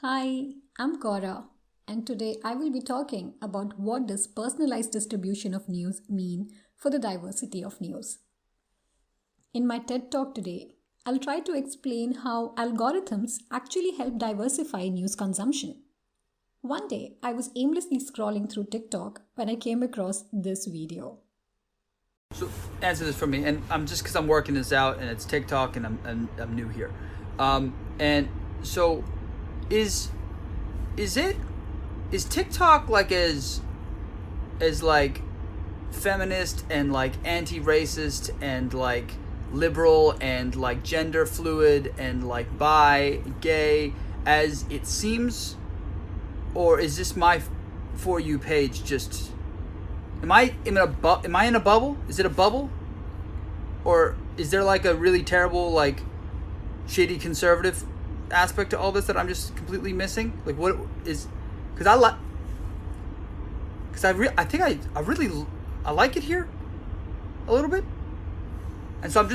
Hi, I'm Cora, and today I will be talking about what does personalized distribution of news mean for the diversity of news. In my TED Talk today, I'll try to explain how algorithms actually help diversify news consumption. One day, I was aimlessly scrolling through TikTok when I came across this video. So answer this for me, and I'm just because I'm working this out, and it's TikTok, and I'm new here, and so is it is TikTok like as like feminist and like anti-racist and like liberal and like gender fluid and like bi gay as it seems, or is this my for you page just? Am I in a bubble? Is it a bubble? Or is there like a really terrible, like, shady conservative aspect to all this that I'm just completely missing? Like, what is? Because I think I really I like it here a little bit, and so and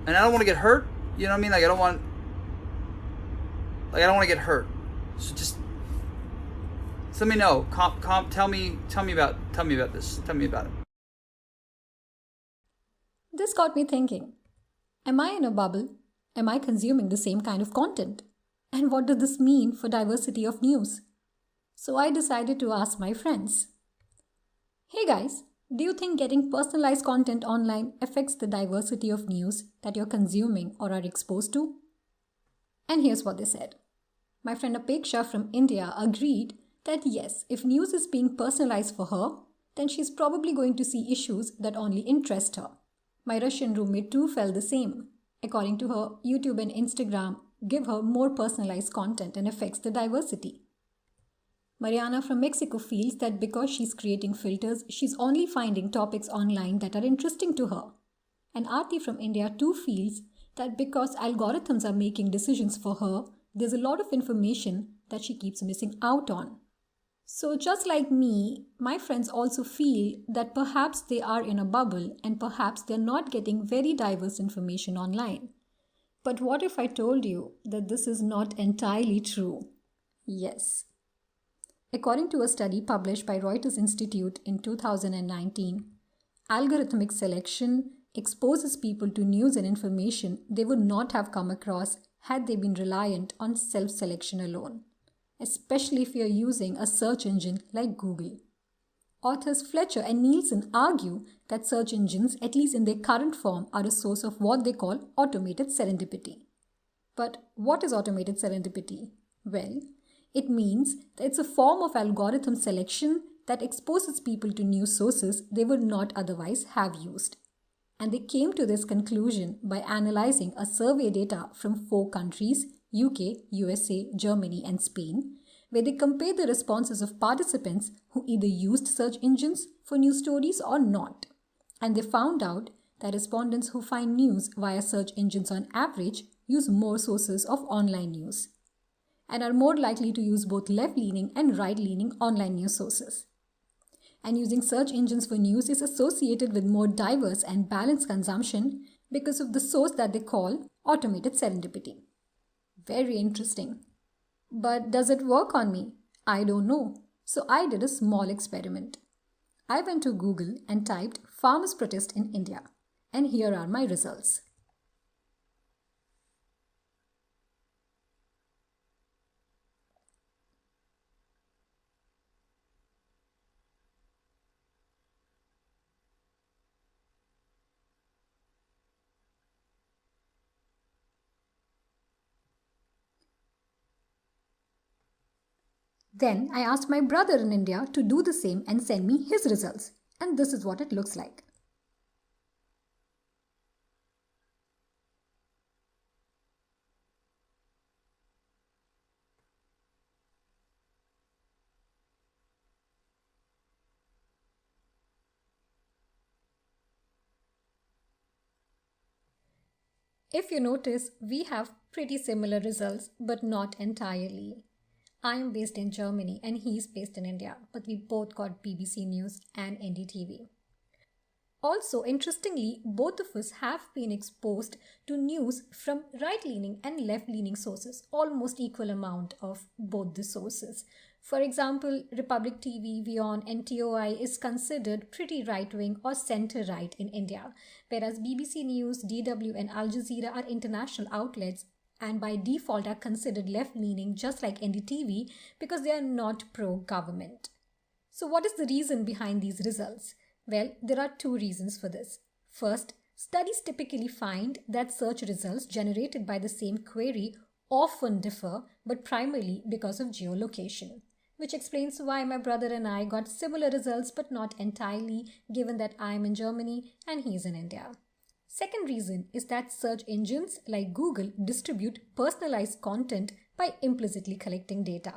I don't want to get hurt. You know what I mean? Like I don't want to get hurt. So just let me know. Tell me about this. Tell me about it. This got me thinking. Am I in a bubble? Am I consuming the same kind of content? And what does this mean for diversity of news? So I decided to ask my friends. Hey guys, do you think getting personalized content online affects the diversity of news that you're consuming or are exposed to? And here's what they said. My friend Apeksha from India agreed that yes, if news is being personalized for her, then she's probably going to see issues that only interest her. My Russian roommate too felt the same. According to her, YouTube and Instagram give her more personalized content and affects the diversity. Mariana from Mexico feels that because she's creating filters, she's only finding topics online that are interesting to her. And Aarti from India too feels that because algorithms are making decisions for her, there's a lot of information that she keeps missing out on. So just like me, my friends also feel that perhaps they are in a bubble and perhaps they're not getting very diverse information online. But what if I told you that this is not entirely true? Yes. According to a study published by Reuters Institute in 2019, algorithmic selection exposes people to news and information they would not have come across had they been reliant on self-selection alone, especially if you're using a search engine like Google. Authors Fletcher and Nielsen argue that search engines, at least in their current form, are a source of what they call automated serendipity. But what is automated serendipity? Well, it means that it's a form of algorithm selection that exposes people to news sources they would not otherwise have used. And they came to this conclusion by analyzing a survey data from 4 countries, UK, USA, Germany, and Spain, where they compared the responses of participants who either used search engines for news stories or not. And they found out that respondents who find news via search engines on average use more sources of online news and are more likely to use both left-leaning and right-leaning online news sources. And using search engines for news is associated with more diverse and balanced consumption because of the source that they call automated serendipity. Very interesting. But does it work on me? I don't know. So I did a small experiment. I went to Google and typed farmers protest in India. And here are my results. Then I asked my brother in India to do the same and send me his results. And this is what it looks like. If you notice, we have pretty similar results, but not entirely. I am based in Germany and he's based in India, but we both got BBC News and NDTV. Also, interestingly, both of us have been exposed to news from right-leaning and left-leaning sources, almost equal amount of both the sources. For example, Republic TV, WION, and TOI is considered pretty right-wing or center-right in India, whereas BBC News, DW, and Al Jazeera are international outlets and by default are considered left-leaning just like NDTV because they are not pro-government. So what is the reason behind these results? Well, there are two reasons for this. First, studies typically find that search results generated by the same query often differ, but primarily because of geolocation, which explains why my brother and I got similar results but not entirely, given that I am in Germany and he is in India. Second reason is that search engines like Google distribute personalized content by implicitly collecting data.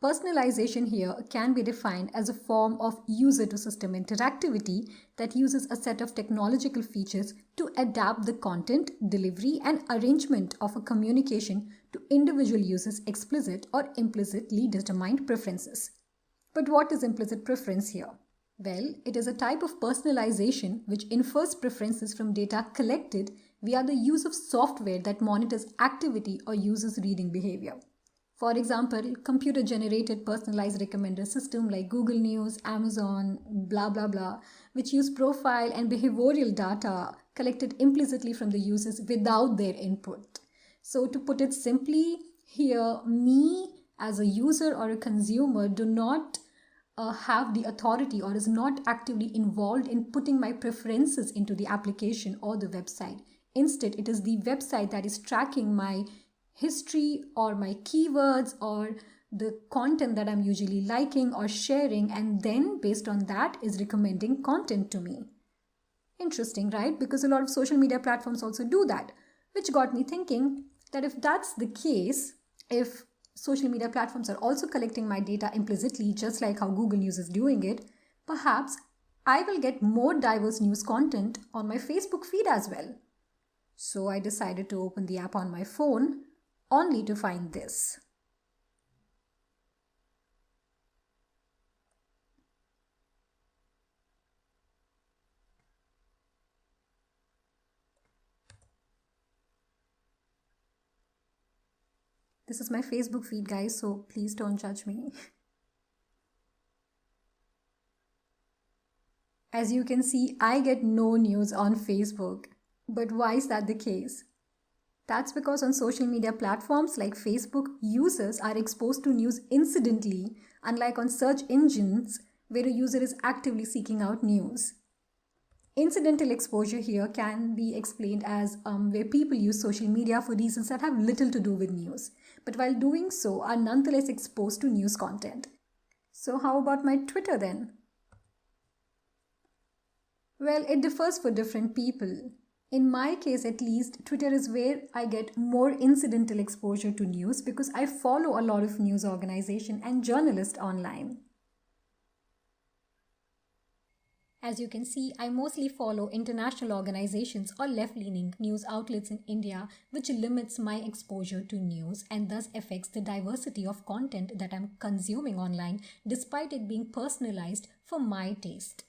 Personalization here can be defined as a form of user-to-system interactivity that uses a set of technological features to adapt the content, delivery, and arrangement of a communication to individual users' explicit or implicitly determined preferences. But what is implicit preference here? Well, it is a type of personalization which infers preferences from data collected via the use of software that monitors activity or users' reading behavior. For example, computer-generated personalized recommender system like Google News, Amazon, blah blah blah, which use profile and behavioral data collected implicitly from the users without their input. So to put it simply, here me as a user or a consumer do not have the authority or is not actively involved in putting my preferences into the application or the website. Instead, it is the website that is tracking my history or my keywords or the content that I'm usually liking or sharing, and then based on that is recommending content to me. Interesting, right? Because a lot of social media platforms also do that, which got me thinking that if that's the case, if social media platforms are also collecting my data implicitly, just like how Google News is doing it, perhaps I will get more diverse news content on my Facebook feed as well. So I decided to open the app on my phone, only to find this. This is my Facebook feed, guys, so please don't judge me. As you can see, I get no news on Facebook. But why is that the case? That's because on social media platforms like Facebook, users are exposed to news incidentally, unlike on search engines where a user is actively seeking out news. Incidental exposure here can be explained as where people use social media for reasons that have little to do with news, but while doing so are nonetheless exposed to news content. So how about my Twitter then? Well, it differs for different people. In my case, at least, Twitter is where I get more incidental exposure to news because I follow a lot of news organizations and journalists online. As you can see, I mostly follow international organizations or left-leaning news outlets in India, which limits my exposure to news and thus affects the diversity of content that I'm consuming online, despite it being personalized for my taste.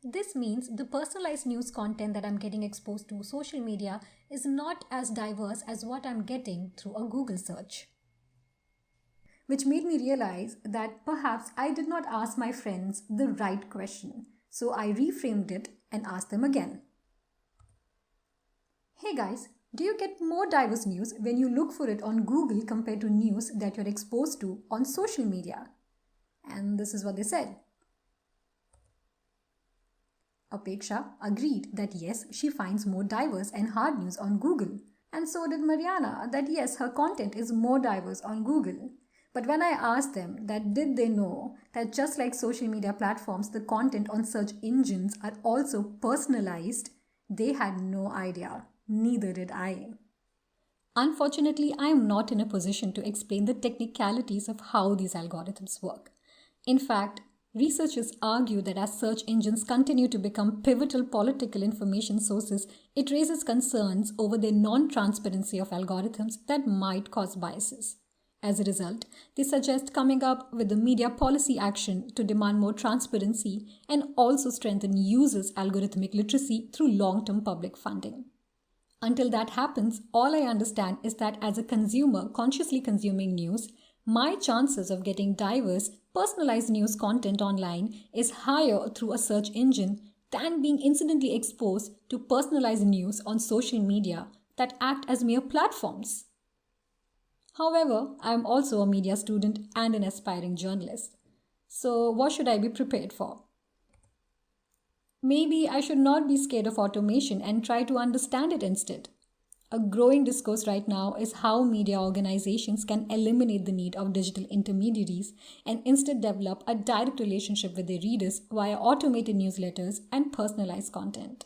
This means the personalized news content that I'm getting exposed to social media is not as diverse as what I'm getting through a Google search. Which made me realize that perhaps I did not ask my friends the right question, so I reframed it and asked them again. Hey guys, do you get more diverse news when you look for it on Google compared to news that you're exposed to on social media? And this is what they said. Apeksha agreed that yes, she finds more diverse and hard news on Google. And so did Mariana, that yes, her content is more diverse on Google. But when I asked them that did they know that just like social media platforms, the content on search engines are also personalized, they had no idea. Neither did I. Unfortunately, I am not in a position to explain the technicalities of how these algorithms work. In fact, researchers argue that as search engines continue to become pivotal political information sources, it raises concerns over the non-transparency of algorithms that might cause biases. As a result, they suggest coming up with a media policy action to demand more transparency and also strengthen users' algorithmic literacy through long-term public funding. Until that happens, all I understand is that as a consumer consciously consuming news, my chances of getting diverse, personalized news content online is higher through a search engine than being incidentally exposed to personalized news on social media that act as mere platforms. However, I am also a media student and an aspiring journalist. So, what should I be prepared for? Maybe I should not be scared of automation and try to understand it instead. A growing discourse right now is how media organizations can eliminate the need of digital intermediaries and instead develop a direct relationship with their readers via automated newsletters and personalized content.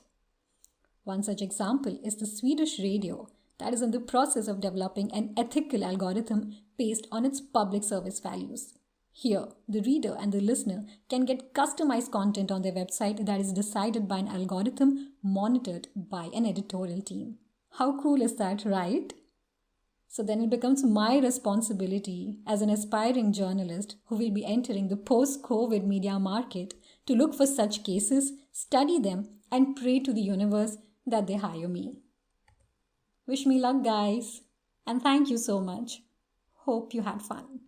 One such example is the Swedish radio that is in the process of developing an ethical algorithm based on its public service values. Here, the reader and the listener can get customized content on their website that is decided by an algorithm monitored by an editorial team. How cool is that, right? So then it becomes my responsibility as an aspiring journalist who will be entering the post-COVID media market to look for such cases, study them, and pray to the universe that they hire me. Wish me luck, guys. And thank you so much. Hope you had fun.